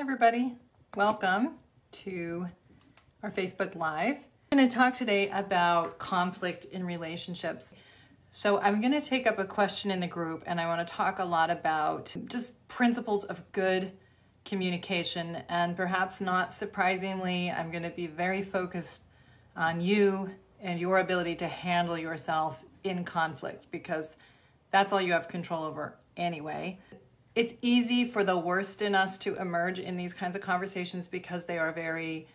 everybody. Welcome to our Facebook Live. I'm going to talk today about conflict in relationships. So I'm going to take up a question in the group, and I want to talk a lot about just principles of good communication. And perhaps not surprisingly, I'm going to be very focused on you and your ability to handle yourself in conflict, because that's all you have control over anyway. It's easy for the worst in us to emerge in these kinds of conversations because they are very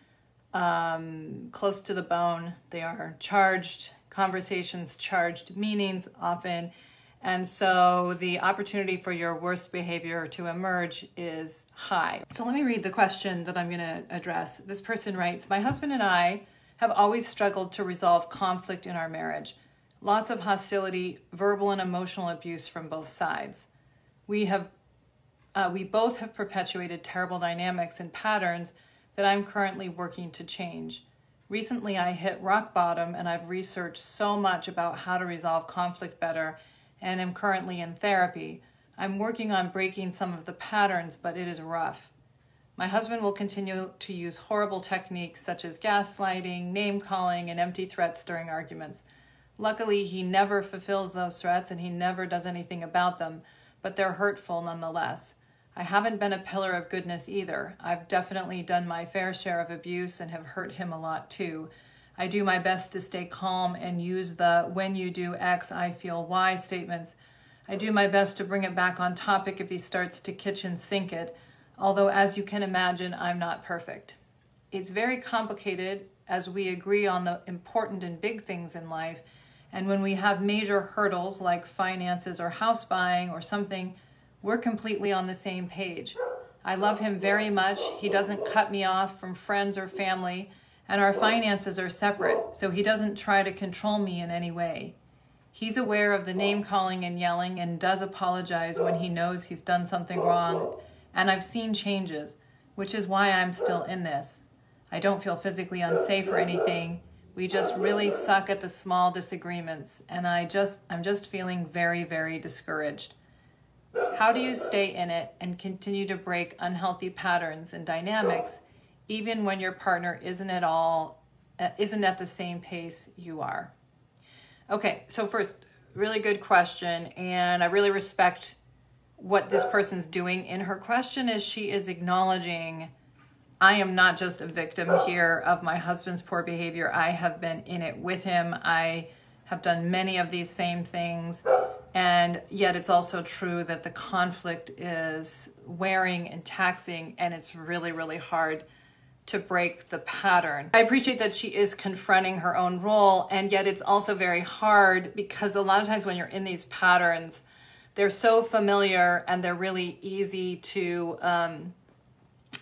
close to the bone. They are charged conversations, charged meanings often. And so the opportunity for your worst behavior to emerge is high. So let me read the question that I'm going to address. This person writes, "My husband and I have always struggled to resolve conflict in our marriage. Lots of hostility, verbal and emotional abuse from both sides. We both have perpetuated terrible dynamics and patterns that I'm currently working to change. Recently, I hit rock bottom, and I've researched so much about how to resolve conflict better and am currently in therapy. I'm working on breaking some of the patterns, but it is rough. My husband will continue to use horrible techniques such as gaslighting, name-calling, and empty threats during arguments. Luckily, he never fulfills those threats, and he never does anything about them, but they're hurtful nonetheless. I haven't been a pillar of goodness either. I've definitely done my fair share of abuse and have hurt him a lot too. I do my best to stay calm and use the "when you do X, I feel Y" statements. I do my best to bring it back on topic if he starts to kitchen sink it, although as you can imagine, I'm not perfect. It's very complicated as we agree on the important and big things in life, and when we have major hurdles like finances or house buying or something, we're completely on the same page. I love him very much. He doesn't cut me off from friends or family, and our finances are separate, so he doesn't try to control me in any way. He's aware of the name calling and yelling and does apologize when he knows he's done something wrong, and I've seen changes, which is why I'm still in this. I don't feel physically unsafe or anything. We just really suck at the small disagreements, and I'm just feeling very, very discouraged. How do you stay in it and continue to break unhealthy patterns and dynamics even when your partner isn't at the same pace you are?" Okay, so first, really good question, and I really respect what this person's doing in her question. Is she is acknowledging, I am not just a victim here of my husband's poor behavior. I have been in it with him. I have done many of these same things. And yet it's also true that the conflict is wearing and taxing, and it's really, really hard to break the pattern. I appreciate that she is confronting her own role, and yet it's also very hard because a lot of times when you're in these patterns, they're so familiar and they're really easy to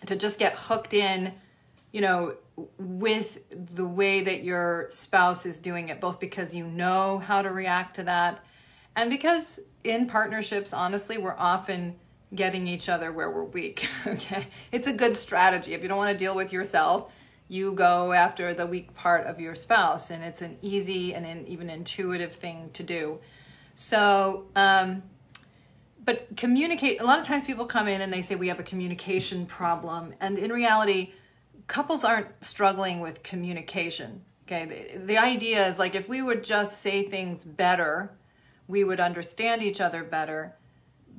just get hooked in, with the way that your spouse is doing it, both because you know how to react to that, and because in partnerships, honestly, we're often getting each other where we're weak, okay? It's a good strategy. If you don't want to deal with yourself, you go after the weak part of your spouse, and it's an easy and an even intuitive thing to do. So, but communicate, a lot of times people come in and they say we have a communication problem, and in reality, couples aren't struggling with communication, okay? The idea is like if we would just say things better, we would understand each other better.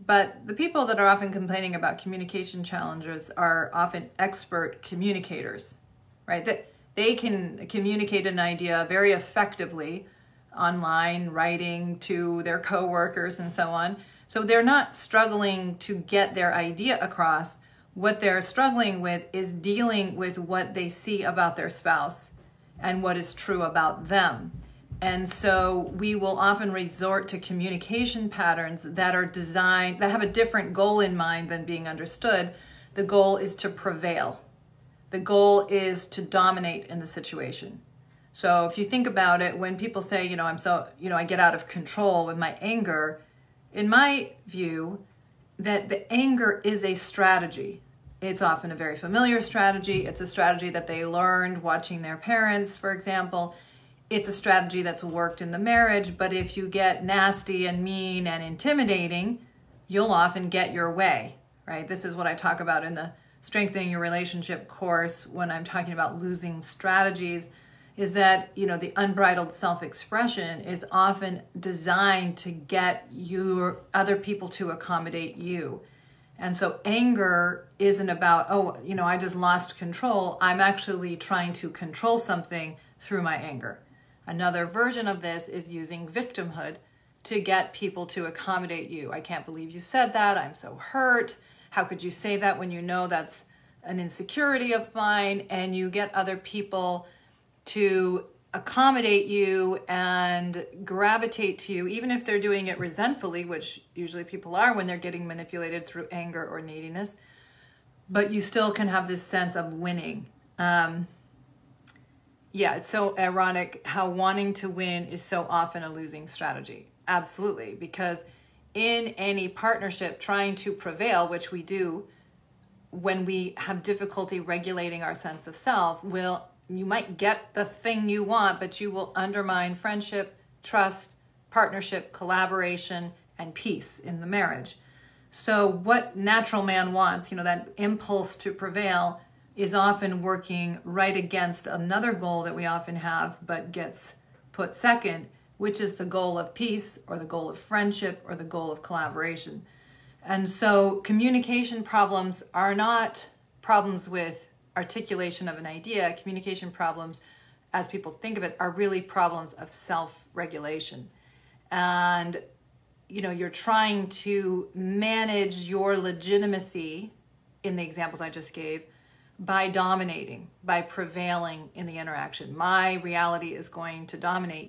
But the people that are often complaining about communication challenges are often expert communicators, right? That they can communicate an idea very effectively online, writing to their coworkers and so on. So they're not struggling to get their idea across. What they're struggling with is dealing with what they see about their spouse and what is true about them. And so we will often resort to communication patterns that are designed, that have a different goal in mind than being understood. The goal is to prevail. The goal is to dominate in the situation. So if you think about it, when people say, I get out of control with my anger, in my view, that the anger is a strategy. It's often a very familiar strategy. It's a strategy that they learned watching their parents, for example. It's a strategy that's worked in the marriage, but if you get nasty and mean and intimidating, you'll often get your way, right? This is what I talk about in the Strengthening Your Relationship course, when I'm talking about losing strategies, is that, the unbridled self-expression is often designed to get your other people to accommodate you. And so anger isn't about, I just lost control. I'm actually trying to control something through my anger. Another version of this is using victimhood to get people to accommodate you. I can't believe you said that. I'm so hurt. How could you say that when you know that's an insecurity of mine? And you get other people to accommodate you and gravitate to you, even if they're doing it resentfully, which usually people are when they're getting manipulated through anger or neediness. But you still can have this sense of winning. It's so ironic how wanting to win is so often a losing strategy. Absolutely, because in any partnership, trying to prevail, which we do when we have difficulty regulating our sense of self, you might get the thing you want, but you will undermine friendship, trust, partnership, collaboration, and peace in the marriage. So what natural man wants, that impulse to prevail, is often working right against another goal that we often have, but gets put second, which is the goal of peace, or the goal of friendship, or the goal of collaboration. And so communication problems are not problems with articulation of an idea. Communication problems, as people think of it, are really problems of self-regulation. And, you're trying to manage your legitimacy, in the examples I just gave, by dominating, by prevailing in the interaction. My reality is going to dominate.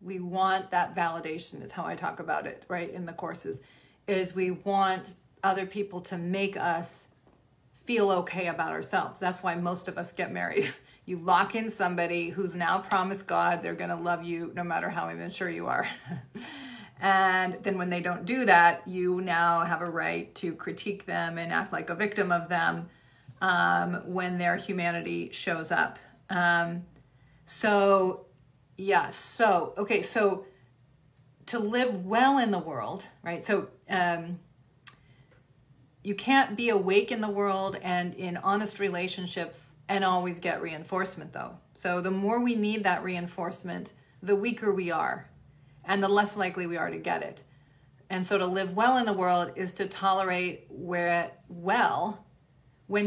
We want that validation, is how I talk about it, right, in the courses, is we want other people to make us feel okay about ourselves. That's why most of us get married. You lock in somebody who's now promised God they're going to love you no matter how immature you are. And then when they don't do that, you now have a right to critique them and act like a victim of them when their humanity shows up. So to live well in the world, right? So you can't be awake in the world and in honest relationships and always get reinforcement, though. So the more we need that reinforcement, the weaker we are and the less likely we are to get it. And so to live well in the world is to tolerate when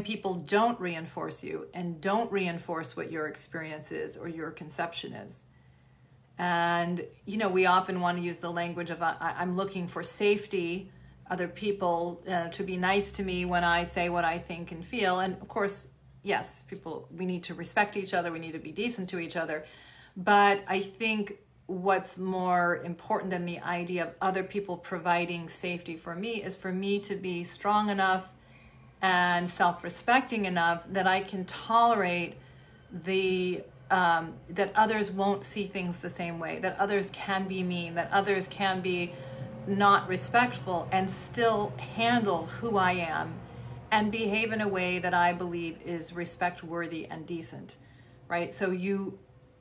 people don't reinforce you and don't reinforce what your experience is or your conception is. And, we often want to use the language of I'm looking for safety, other people to be nice to me when I say what I think and feel. And of course, yes, we need to respect each other. We need to be decent to each other. But I think what's more important than the idea of other people providing safety for me is for me to be strong enough and self-respecting enough that I can tolerate that others won't see things the same way, that others can be mean, that others can be not respectful and still handle who I am and behave in a way that I believe is respect-worthy and decent, right? So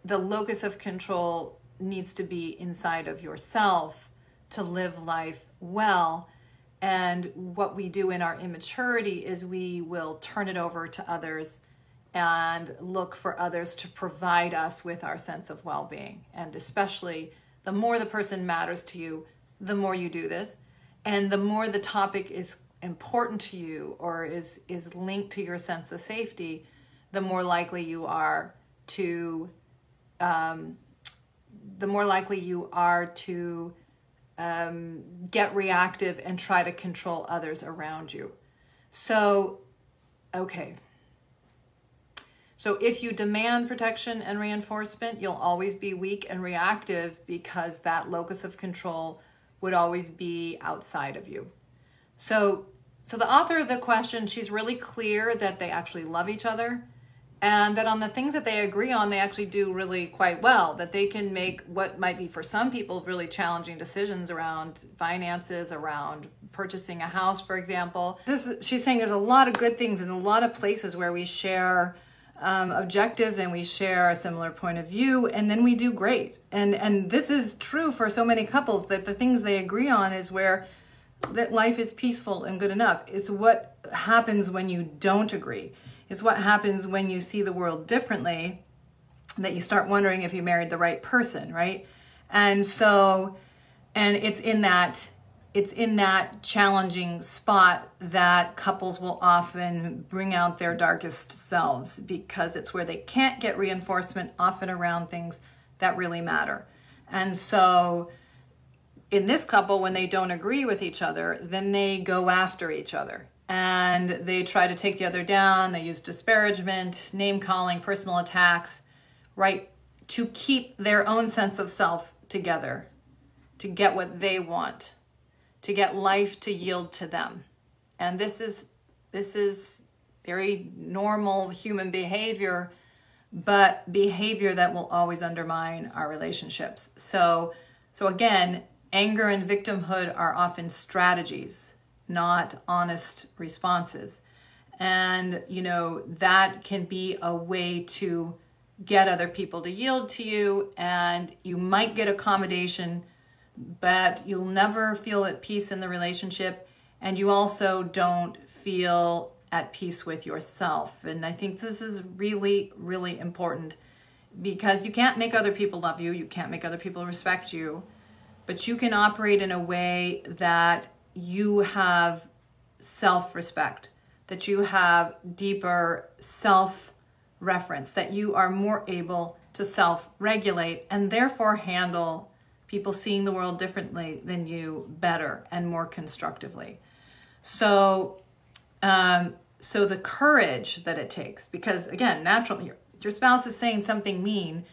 the locus of control needs to be inside of yourself to live life well. And what we do in our immaturity is we will turn it over to others and look for others to provide us with our sense of well-being. And especially the more the person matters to you, the more you do this. And the more the topic is important to you or is linked to your sense of safety, the more likely you are to get reactive and try to control others around you. So, okay. So if you demand protection and reinforcement, you'll always be weak and reactive because that locus of control would always be outside of you. So the author of the question, she's really clear that they actually love each other and that on the things that they agree on, they actually do really quite well, that they can make what might be for some people really challenging decisions around finances, around purchasing a house, for example. She's saying there's a lot of good things in a lot of places where we share objectives and we share a similar point of view, and then we do great. And this is true for so many couples, that the things they agree on is where that life is peaceful and good enough. It's what happens when you don't agree. It's what happens when you see the world differently that you start wondering if you married the right person, right? And so, and it's in that challenging spot that couples will often bring out their darkest selves, because it's where they can't get reinforcement, often around things that really matter. And so in this couple, when they don't agree with each other, then they go after each other and they try to take the other down. They use disparagement, name calling, personal attacks, right, to keep their own sense of self together, to get what they want, to get life to yield to them. And this is very normal human behavior, but behavior that will always undermine our relationships. So again, anger and victimhood are often strategies, not honest responses. And, you know, that can be a way to get other people to yield to you, and you might get accommodation, but you'll never feel at peace in the relationship, and you also don't feel at peace with yourself. And I think this is really, really important, because you can't make other people love you, you can't make other people respect you, but you can operate in a way that you have self-respect, that you have deeper self-reference, that you are more able to self-regulate and therefore handle people seeing the world differently than you better and more constructively. So the courage that it takes, because again, naturally, your spouse is saying something mean,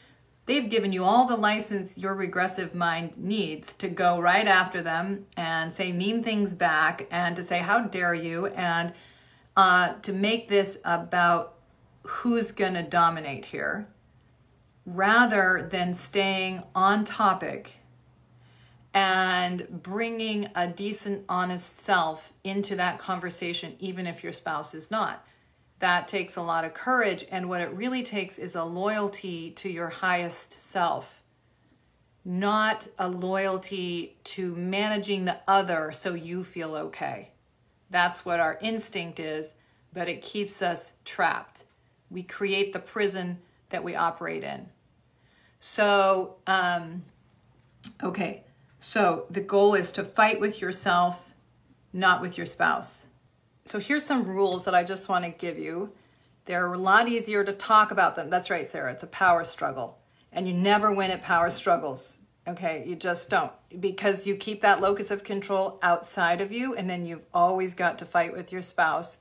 they've given you all the license your regressive mind needs to go right after them and say mean things back and to say, how dare you, and to make this about who's going to dominate here, rather than staying on topic and bringing a decent, honest self into that conversation, even if your spouse is not. That takes a lot of courage, and what it really takes is a loyalty to your highest self, not a loyalty to managing the other so you feel okay. That's what our instinct is, but it keeps us trapped. We create the prison that we operate in. So, okay. So the goal is to fight with yourself, not with your spouse. So here's some rules that I just want to give you. They're a lot easier to talk about them. That's right, Sarah. It's a power struggle. And you never win at power struggles. Okay, you just don't. Because you keep that locus of control outside of you, and then you've always got to fight with your spouse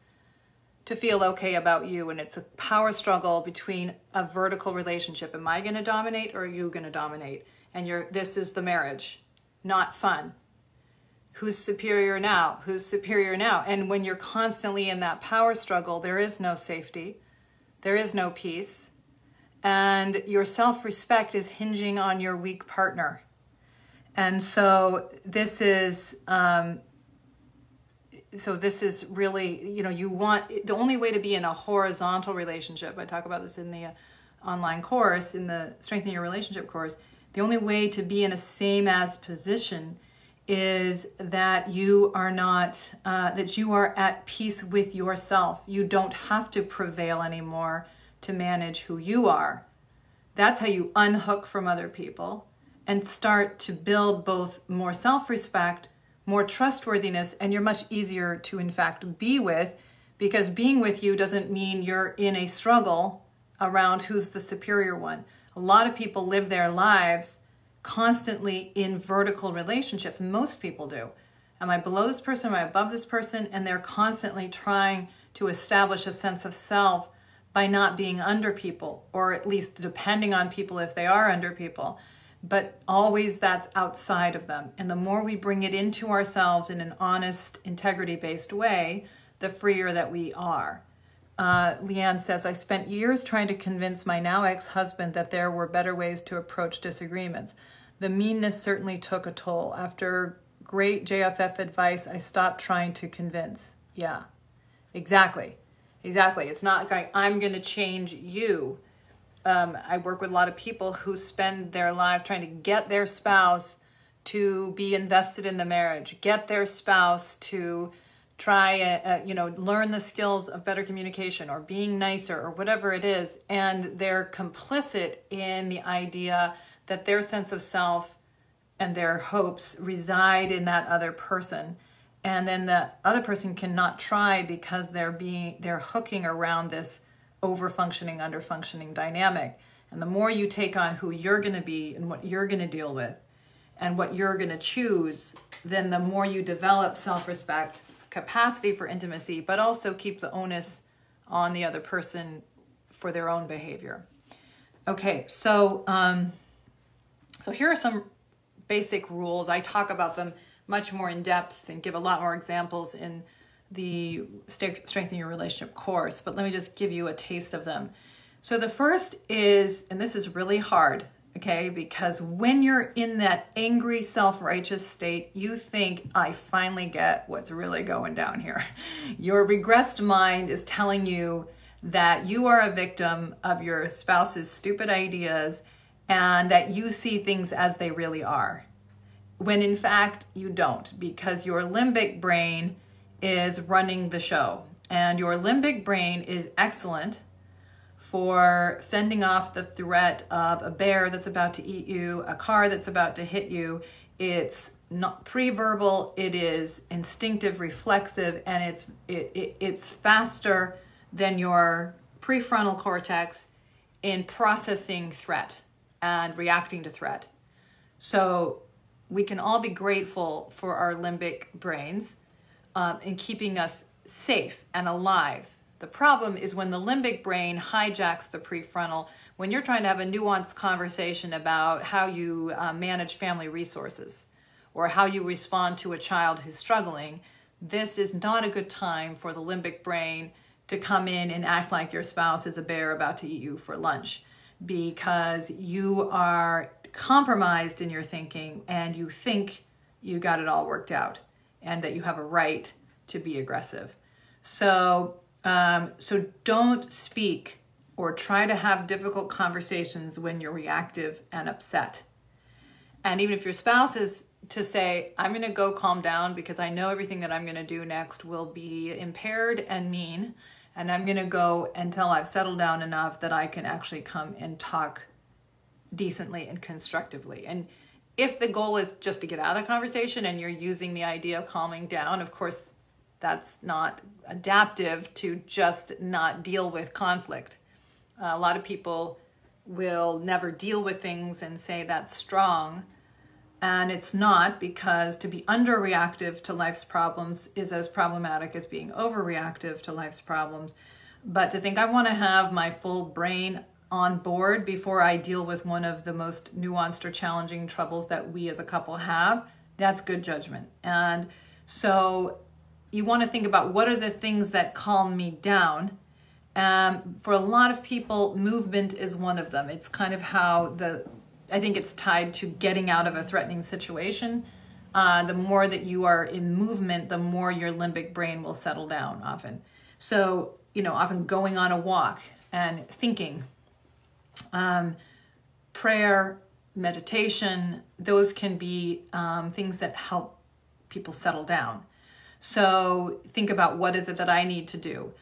to feel okay about you. And it's a power struggle between a vertical relationship. Am I going to dominate, or are you going to dominate? And this is the marriage. Not fun. Who's superior now? Who's superior now? And when you're constantly in that power struggle, there is no safety. There is no peace. And your self-respect is hinging on your weak partner. And so this is really, you know, you want, the only way to be in a horizontal relationship, I talk about this in the online course, in the Strengthening Your Relationship course, the only way to be in a same as position is that you are not, that you are at peace with yourself. You don't have to prevail anymore to manage who you are. That's how you unhook from other people and start to build both more self-respect, more trustworthiness, and you're much easier to, in fact, be with, because being with you doesn't mean you're in a struggle around who's the superior one. A lot of people live their lives constantly in vertical relationships. Most people do. Am I below this person? Am I above this person? And they're constantly trying to establish a sense of self by not being under people, or at least depending on people if they are under people. But always that's outside of them. And the more we bring it into ourselves in an honest, integrity-based way, the freer that we are. Leanne says, I spent years trying to convince my now ex-husband that there were better ways to approach disagreements. The meanness certainly took a toll. After great JFF advice, I stopped trying to convince. Yeah, exactly. Exactly. It's not like I'm going to change you. I work with a lot of people who spend their lives trying to get their spouse to be invested in the marriage, get their spouse to try, learn the skills of better communication or being nicer or whatever it is. And they're complicit in the idea that their sense of self and their hopes reside in that other person. And then the other person cannot try because they're hooking around this over-functioning, under-functioning dynamic. And the more you take on who you're going to be and what you're going to deal with and what you're going to choose, then the more you develop self-respect, capacity for intimacy, but also keep the onus on the other person for their own behavior. Okay, so here are some basic rules. I talk about them much more in depth and give a lot more examples in the Strengthen Your Relationship course, but let me just give you a taste of them. So the first is, and this is really hard, okay, because when you're in that angry, self-righteous state, you think, I finally get what's really going down here. Your regressed mind is telling you that you are a victim of your spouse's stupid ideas and that you see things as they really are, when in fact you don't, because your limbic brain is running the show. And your limbic brain is excellent for fending off the threat of a bear that's about to eat you, a car that's about to hit you. It's not pre-verbal, it is instinctive, reflexive, and it's faster than your prefrontal cortex in processing threat and reacting to threat. So we can all be grateful for our limbic brains in keeping us safe and alive. The problem is when the limbic brain hijacks the prefrontal, when you're trying to have a nuanced conversation about how you manage family resources or how you respond to a child who's struggling, this is not a good time for the limbic brain to come in and act like your spouse is a bear about to eat you for lunch, because you are compromised in your thinking and you think you got it all worked out and that you have a right to be aggressive. So don't speak or try to have difficult conversations when you're reactive and upset. And even if your spouse is to say, I'm going to go calm down because I know everything that I'm going to do next will be impaired and mean, and I'm going to go until I've settled down enough that I can actually come and talk decently and constructively. And if the goal is just to get out of the conversation and you're using the idea of calming down, of course, that's not adaptive to just not deal with conflict. A lot of people will never deal with things and say that's strong. And it's not, because to be underreactive to life's problems is as problematic as being overreactive to life's problems. But to think I want to have my full brain on board before I deal with one of the most nuanced or challenging troubles that we as a couple have, that's good judgment. And so you want to think about, what are the things that calm me down? For a lot of people, movement is one of them. It's kind of how I think it's tied to getting out of a threatening situation. The more that you are in movement, the more your limbic brain will settle down often. So, often going on a walk and thinking, prayer, meditation, those can be things that help people settle down. So think about, what is it that I need to do?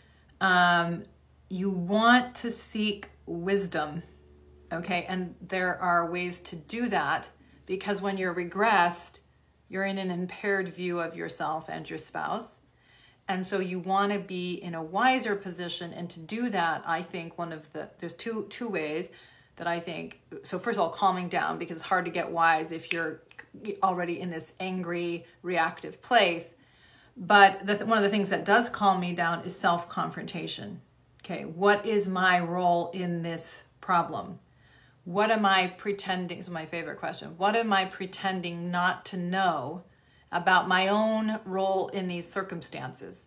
You want to seek wisdom, okay? And there are ways to do that, because when you're regressed, you're in an impaired view of yourself and your spouse. And so you want to be in a wiser position. And to do that, I think there's two ways that I think. So first of all, calming down, because it's hard to get wise if you're already in this angry, reactive place. But one of the things that does calm me down is self-confrontation. Okay, what is my role in this problem? What am I pretending? This is my favorite question. What am I pretending not to know about my own role in these circumstances?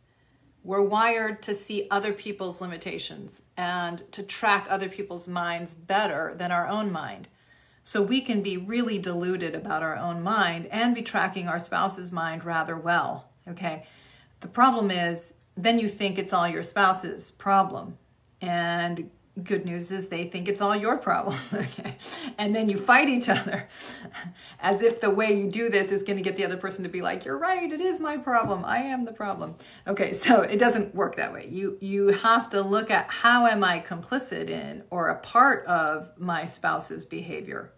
We're wired to see other people's limitations and to track other people's minds better than our own mind. So we can be really deluded about our own mind and be tracking our spouse's mind rather well. Okay, the problem is, then you think it's all your spouse's problem, and Good news is they think it's all your problem. Okay. And then you fight each other as if the way you do this is going to get the other person to be like, you're right, it is my problem. I am the problem. Okay, so it doesn't work that way. You have to look at, how am I complicit in or a part of my spouse's behavior?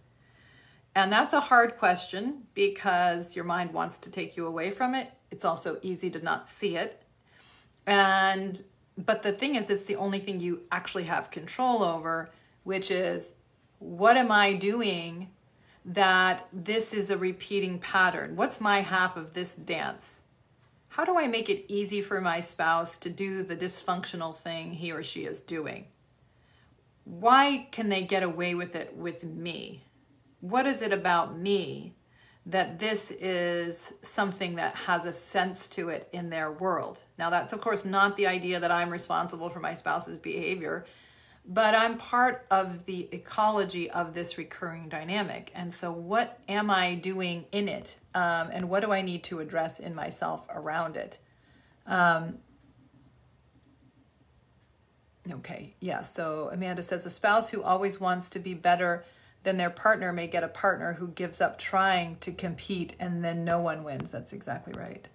And that's a hard question because your mind wants to take you away from it. It's also easy to not see it. But the thing is, it's the only thing you actually have control over, which is, what am I doing that this is a repeating pattern? What's my half of this dance? How do I make it easy for my spouse to do the dysfunctional thing he or she is doing? Why can they get away with it with me? What is it about me that this is something that has a sense to it in their world? Now, that's of course not the idea that I'm responsible for my spouse's behavior, but I'm part of the ecology of this recurring dynamic. And so what am I doing in it? And what do I need to address in myself around it? Okay, yeah, so Amanda says, a spouse who always wants to be better then their partner may get a partner who gives up trying to compete, and then no one wins. That's exactly right.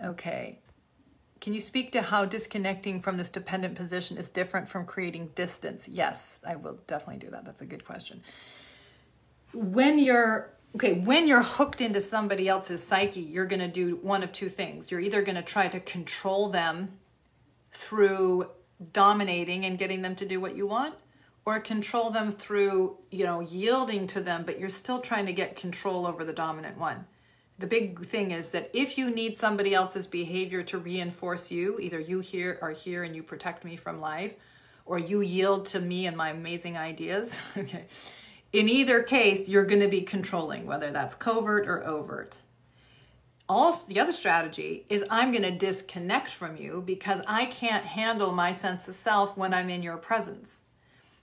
Okay. Can you speak to how disconnecting from this dependent position is different from creating distance? Yes, I will definitely do that. That's a good question. When you're hooked into somebody else's psyche, you're going to do one of two things. You're either going to try to control them through dominating and getting them to do what you want, or control them through, yielding to them, but you're still trying to get control over the dominant one. The big thing is that if you need somebody else's behavior to reinforce you, either you are here and you protect me from life, or you yield to me and my amazing ideas, okay. In either case, you're going to be controlling, whether that's covert or overt. Also, the other strategy is I'm going to disconnect from you because I can't handle my sense of self when I'm in your presence.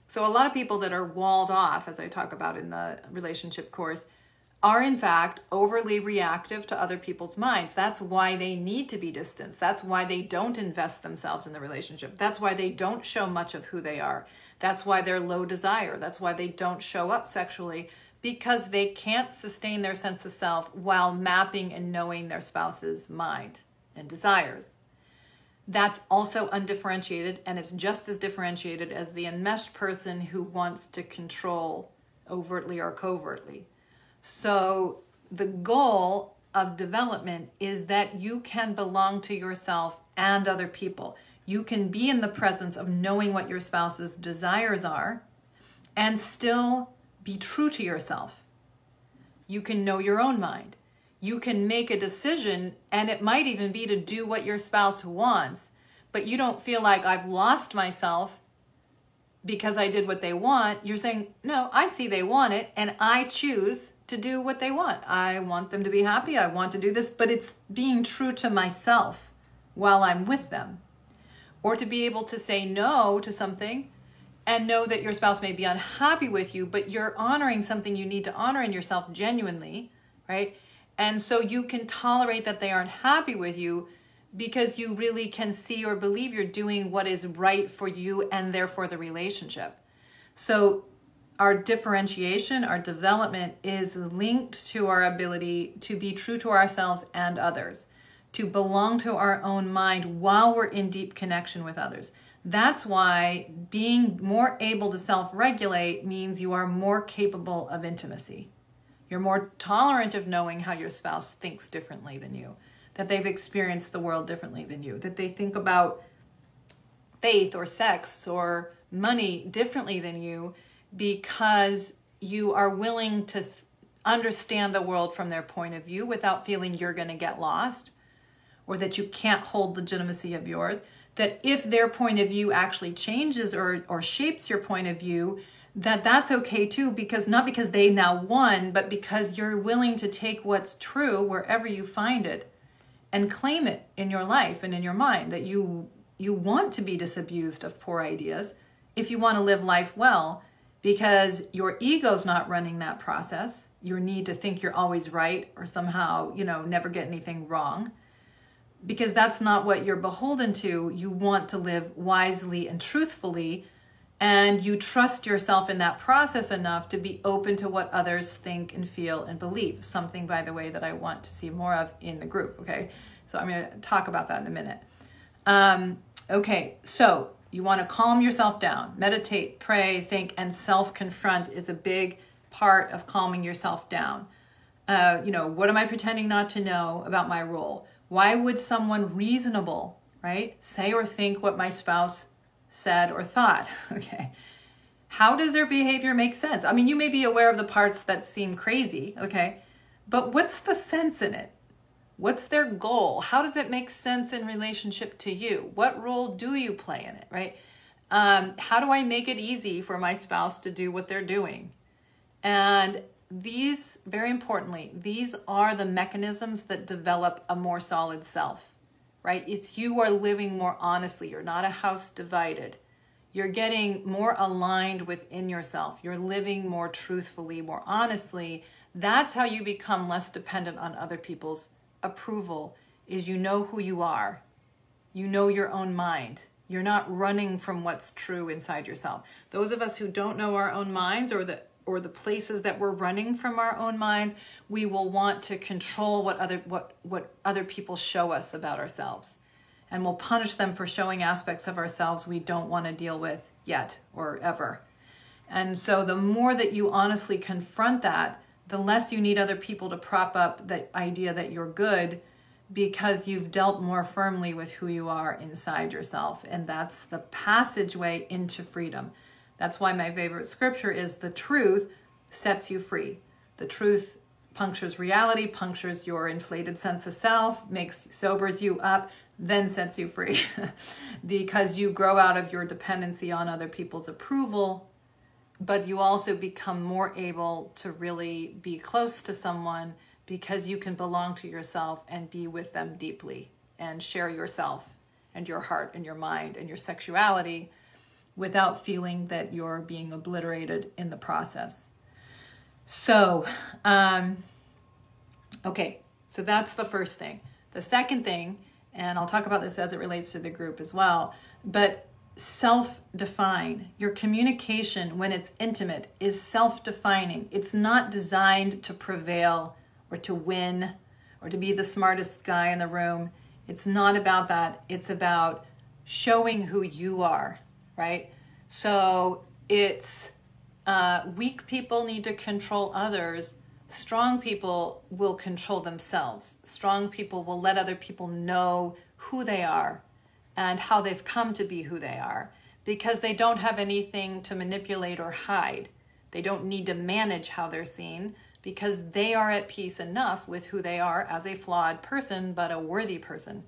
So a lot of people that are walled off, as I talk about in the relationship course, are in fact overly reactive to other people's minds. That's why they need to be distanced. That's why they don't invest themselves in the relationship. That's why they don't show much of who they are. That's why they're low desire. That's why they don't show up sexually, because they can't sustain their sense of self while mapping and knowing their spouse's mind and desires. That's also undifferentiated, and it's just as differentiated as the enmeshed person who wants to control overtly or covertly. So the goal of development is that you can belong to yourself and other people. You can be in the presence of knowing what your spouse's desires are and still be true to yourself. You can know your own mind. You can make a decision, and it might even be to do what your spouse wants, but you don't feel like I've lost myself because I did what they want. You're saying, no, I see they want it, and I choose to do what they want. I want them to be happy. I want to do this, but it's being true to myself while I'm with them. Or to be able to say no to something and know that your spouse may be unhappy with you, but you're honoring something you need to honor in yourself genuinely, right? And so you can tolerate that they aren't happy with you because you really can see or believe you're doing what is right for you and therefore the relationship. So our differentiation, our development is linked to our ability to be true to ourselves and others, to belong to our own mind while we're in deep connection with others. That's why being more able to self-regulate means you are more capable of intimacy. You're more tolerant of knowing how your spouse thinks differently than you, that they've experienced the world differently than you, that they think about faith or sex or money differently than you, because you are willing to understand the world from their point of view without feeling you're going to get lost or that you can't hold legitimacy of yours. That if their point of view actually changes or shapes your point of view, that's okay too, because not because they now won, but because you're willing to take what's true wherever you find it and claim it in your life and in your mind, that you want to be disabused of poor ideas if you want to live life well, because your ego's not running that process, your need to think you're always right or somehow, never get anything wrong, because that's not what you're beholden to. You want to live wisely and truthfully And you trust yourself in that process enough to be open to what others think and feel and believe. Something, by the way, that I want to see more of in the group, okay? So I'm going to talk about that in a minute. Okay, so you want to calm yourself down, meditate, pray, think, and self-confront is a big part of calming yourself down. What am I pretending not to know about my role? Why would someone reasonable, right, say or think what my spouse said or thought? Okay. How does their behavior make sense? I mean, you may be aware of the parts that seem crazy, okay, but what's the sense in it? What's their goal? How does it make sense in relationship to you? What role do you play in it, right? How do I make it easy for my spouse to do what they're doing? And these, very importantly, these are the mechanisms that develop a more solid self, right? It's you are living more honestly. You're not a house divided. You're getting more aligned within yourself. You're living more truthfully, more honestly. That's how you become less dependent on other people's approval, is you know who you are. You know your own mind. You're not running from what's true inside yourself. Those of us who don't know our own minds, or the places that we're running from our own minds, we will want to control what other people show us about ourselves. And we'll punish them for showing aspects of ourselves we don't want to deal with yet or ever. And so the more that you honestly confront that, the less you need other people to prop up the idea that you're good, because you've dealt more firmly with who you are inside yourself. And that's the passageway into freedom. That's why my favorite scripture is the truth sets you free. The truth punctures reality, punctures your inflated sense of self, sobers you up, then sets you free. Because you grow out of your dependency on other people's approval, but you also become more able to really be close to someone because you can belong to yourself and be with them deeply and share yourself and your heart and your mind and your sexuality without feeling that you're being obliterated in the process. So, okay, so that's the first thing. The second thing, and I'll talk about this as it relates to the group as well, but self-define. Your communication, when it's intimate, is self-defining. It's not designed to prevail or to win or to be the smartest guy in the room. It's not about that. It's about showing who you are, right? So it's weak people need to control others. Strong people will control themselves. Strong people will let other people know who they are and how they've come to be who they are, because they don't have anything to manipulate or hide. They don't need to manage how they're seen, because they are at peace enough with who they are as a flawed person, but a worthy person.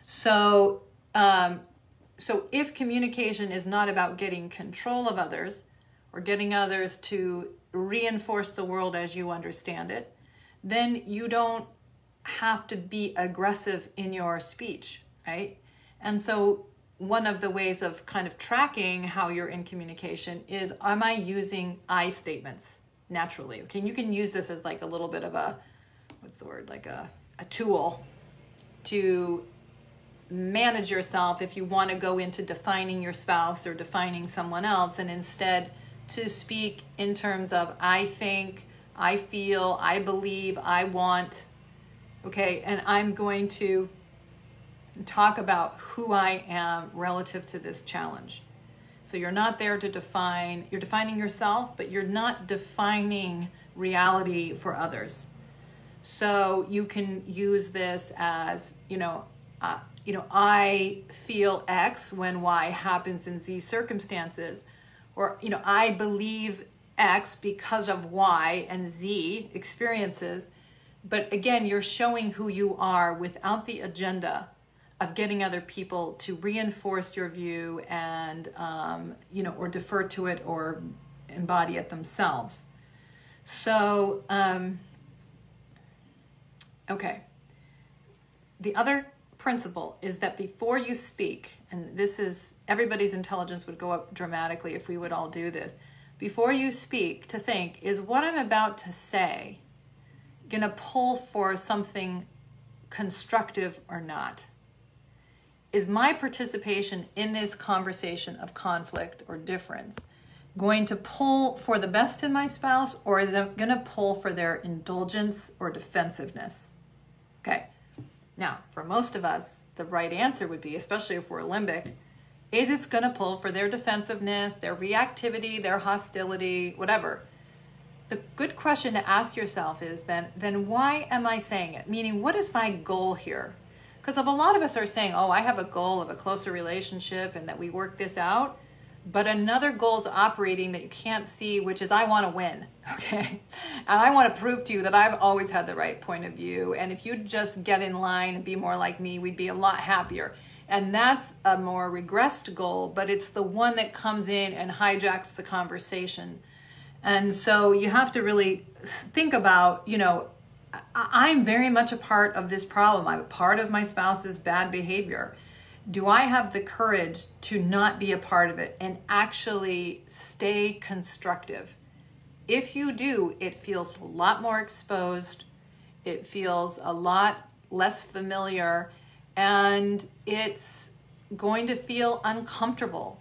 So, if communication is not about getting control of others or getting others to reinforce the world as you understand it, then you don't have to be aggressive in your speech, right? And so one of the ways of kind of tracking how you're in communication is, am I using I statements naturally? Okay, you can use this as like a little bit of a, like a tool to manage yourself if you want to go into defining your spouse or defining someone else, and instead to speak in terms of I think, I feel, I believe, I want, okay, and I'm going to talk about who I am relative to this challenge. So you're not there to define, you're defining yourself, but you're not defining reality for others. So you can use this as, I feel X when Y happens in Z circumstances, or, I believe X because of Y and Z experiences. But again, you're showing who you are without the agenda of getting other people to reinforce your view and, or defer to it or embody it themselves. So, okay. The other principle is that before you speak, and this is, everybody's intelligence would go up dramatically if we would all do this. Before you speak, to think, is what I'm about to say going to pull for something constructive or not? is my participation in this conversation of conflict or difference going to pull for the best in my spouse, or is it going to pull for their indulgence or defensiveness? Okay. Now, for most of us, the right answer would be, especially if we're limbic, is it's going to pull for their defensiveness, their reactivity, their hostility, whatever. The good question to ask yourself is then why am I saying it? Meaning, what is my goal here? Because a lot of us are saying, oh, I have a goal of a closer relationship and that we work this out. But another goal is operating that you can't see, which is I want to win, okay? And I want to prove to you that I've always had the right point of view. And if you just get in line and be more like me, we'd be a lot happier. And that's a more regressed goal, but it's the one that comes in and hijacks the conversation. And so you have to really think about, I'm very much a part of this problem. I'm a part of my spouse's bad behavior. Do I have the courage to not be a part of it and actually stay constructive? If you do, it feels a lot more exposed. It feels a lot less familiar, and it's going to feel uncomfortable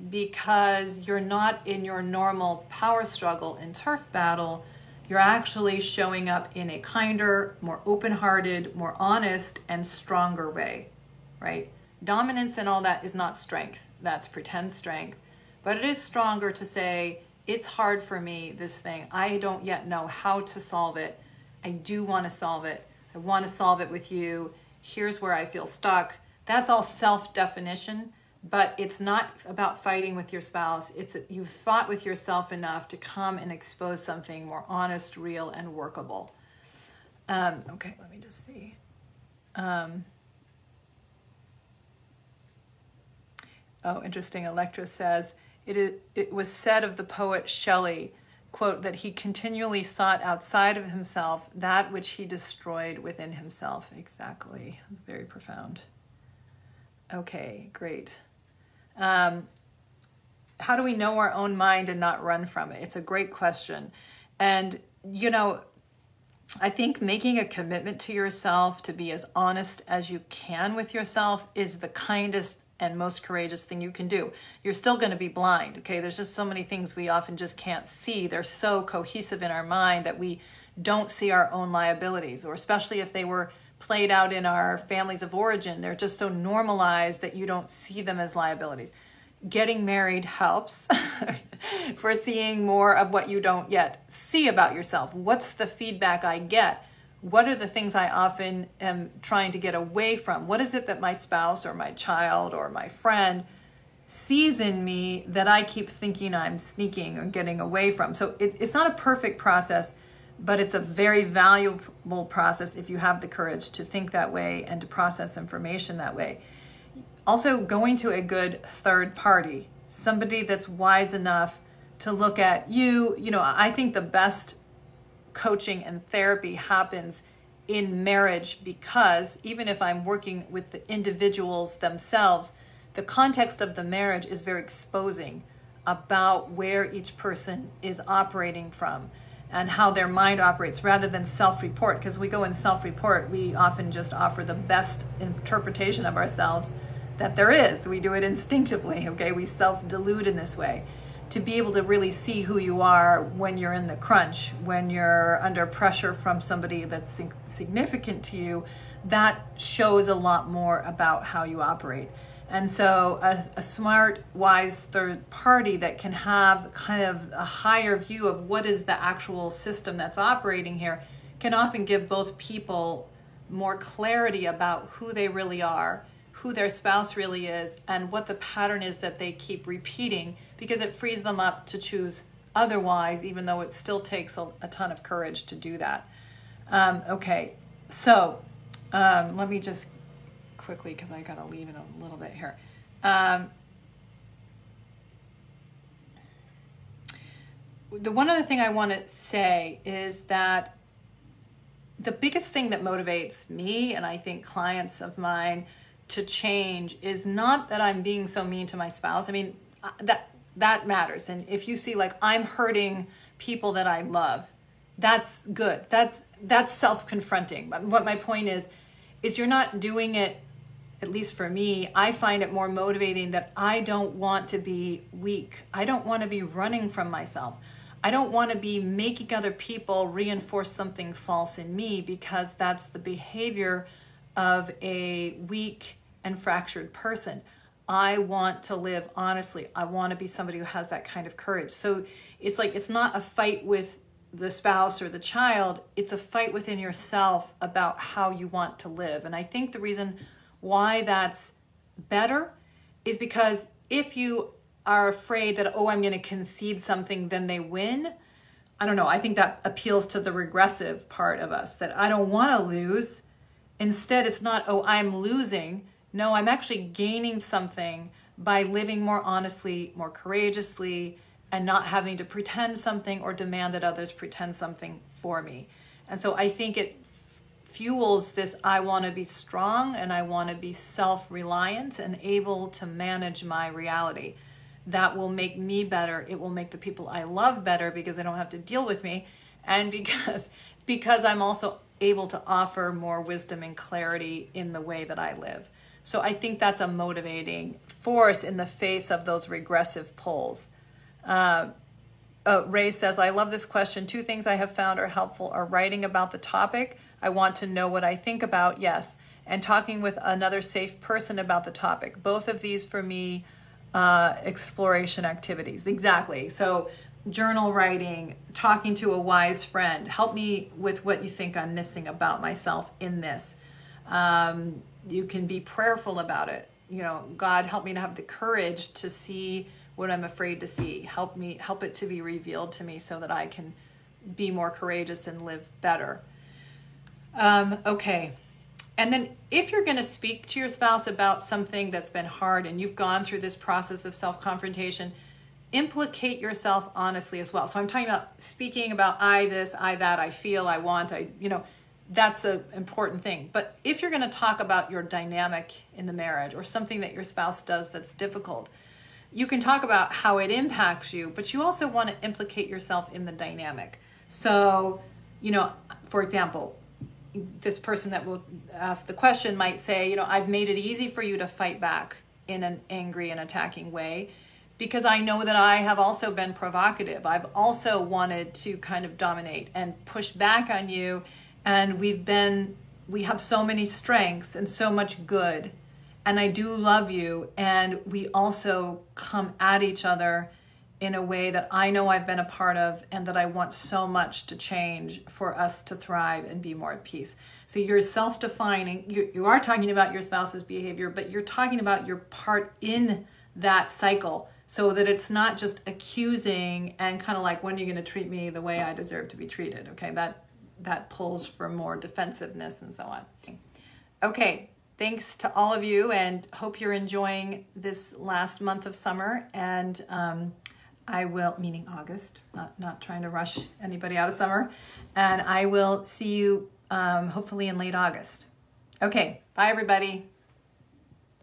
because you're not in your normal power struggle and turf battle. You're actually showing up in a kinder, more open-hearted, more honest, and stronger way, right? Dominance and all that is not strength. That's pretend strength. But it is stronger to say, it's hard for me, this thing. I don't yet know how to solve it. I do want to solve it. I want to solve it with you. Here's where I feel stuck. That's all self-definition, but it's not about fighting with your spouse. It's you've fought with yourself enough to come and expose something more honest, real, and workable. Okay, let me just see. Oh, interesting. Electra says, it was said of the poet Shelley, quote, that he continually sought outside of himself that which he destroyed within himself. Exactly. That's very profound. Okay, great. How do we know our own mind and not run from it? It's a great question. And, I think making a commitment to yourself to be as honest as you can with yourself is the kindest and most courageous thing you can do. You're still going to be blind, okay? There's just so many things we often just can't see. They're so cohesive in our mind that we don't see our own liabilities, or especially if they were played out in our families of origin, they're just so normalized that you don't see them as liabilities. Getting married helps for seeing more of what you don't yet see about yourself. What's the feedback I get? What are the things I often am trying to get away from? What is it that my spouse or my child or my friend sees in me that I keep thinking I'm sneaking or getting away from? So it's not a perfect process, but it's a very valuable process if you have the courage to think that way and to process information that way. Also, going to a good third party, somebody that's wise enough to look at you. I think the best coaching and therapy happens in marriage, because even if I'm working with the individuals themselves, the context of the marriage is very exposing about where each person is operating from and how their mind operates, rather than self-report. Because we go in self-report, we often just offer the best interpretation of ourselves that there is. We do it instinctively, okay? We self-delude in this way. To be able to really see who you are when you're in the crunch, when you're under pressure from somebody that's significant to you, that shows a lot more about how you operate. And so a smart, wise third party that can have kind of a higher view of what is the actual system that's operating here can often give both people more clarity about who they really are, who their spouse really is, and what the pattern is that they keep repeating, because it frees them up to choose otherwise, even though it still takes a ton of courage to do that. Okay, so let me just quickly, because I gotta leave in a little bit here. The one other thing I want to say is that the biggest thing that motivates me, and I think clients of mine, to change is not that I'm being so mean to my spouse. I mean, that matters. And if you see like I'm hurting people that I love, that's good. That's self-confronting. But what my point is you're not doing it at least for me, I find it more motivating that I don't want to be weak. I don't want to be running from myself. I don't want to be making other people reinforce something false in me, because that's the behavior of a weak and fractured person. I want to live honestly. I want to be somebody who has that kind of courage. So it's like, it's not a fight with the spouse or the child, it's a fight within yourself about how you want to live. And I think the reason why that's better is because if you are afraid that, oh, I'm going to concede something, then they win. I don't know. I think that appeals to the regressive part of us, that I don't want to lose. Instead, it's not, oh, I'm losing. No, I'm actually gaining something by living more honestly, more courageously, and not having to pretend something or demand that others pretend something for me. And so I think it fuels this, I want to be strong and I want to be self-reliant and able to manage my reality. That will make me better. It will make the people I love better, because they don't have to deal with me, and because I'm also able to offer more wisdom and clarity in the way that I live. So I think that's a motivating force in the face of those regressive pulls. Ray says, I love this question. 2 things I have found are helpful are writing about the topic I want to know what I think about, yes, and talking with another safe person about the topic. Both of these for me, exploration activities. Exactly. So journal writing, talking to a wise friend, help me with what you think I'm missing about myself in this. You can be prayerful about it. You know, God, help me to have the courage to see what I'm afraid to see. Help it to be revealed to me so that I can be more courageous and live better. Okay. And then if you're going to speak to your spouse about something that's been hard and you've gone through this process of self-confrontation, implicate yourself honestly as well. So I'm talking about speaking about I this, I that, I feel, I want, that's an important thing. But if you're going to talk about your dynamic in the marriage or something that your spouse does that's difficult, you can talk about how it impacts you, but you also want to implicate yourself in the dynamic. So, for example, this person that will ask the question might say, I've made it easy for you to fight back in an angry and attacking way because I know that I have also been provocative. I've also wanted to kind of dominate and push back on you. And we have so many strengths and so much good. And I do love you. And we also come at each other in a way that I know I've been a part of and that I want so much to change for us to thrive and be more at peace. So you're self-defining, you are talking about your spouse's behavior, but you're talking about your part in that cycle so that it's not just accusing and kind of like, when are you going to treat me the way I deserve to be treated? Okay, that pulls for more defensive-ness and so on. Okay, thanks to all of you, and hope you're enjoying this last month of summer. And I will, meaning August, not trying to rush anybody out of summer. And I will see you hopefully in late August. Okay, bye everybody.